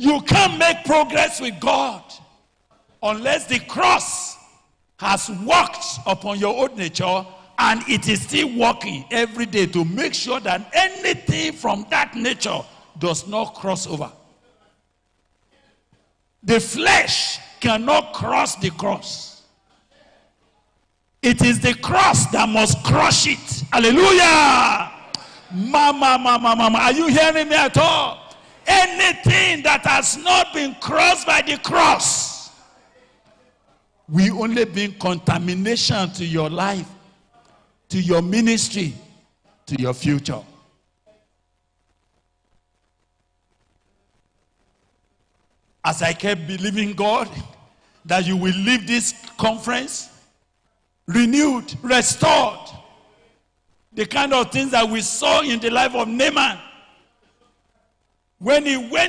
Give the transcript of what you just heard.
You can't make progress with God unless the cross has worked upon your old nature, and it is still working every day to make sure that anything from that nature does not cross over. The flesh cannot cross the cross. It is the cross that must crush it. Hallelujah. Mama, are you hearing me at all? Anything that has not been crossed by the cross will only bring contamination to your life, to your ministry, to your future. As I kept believing God that you will leave this conference renewed, restored, the kind of things that we saw in the life of Naaman when he went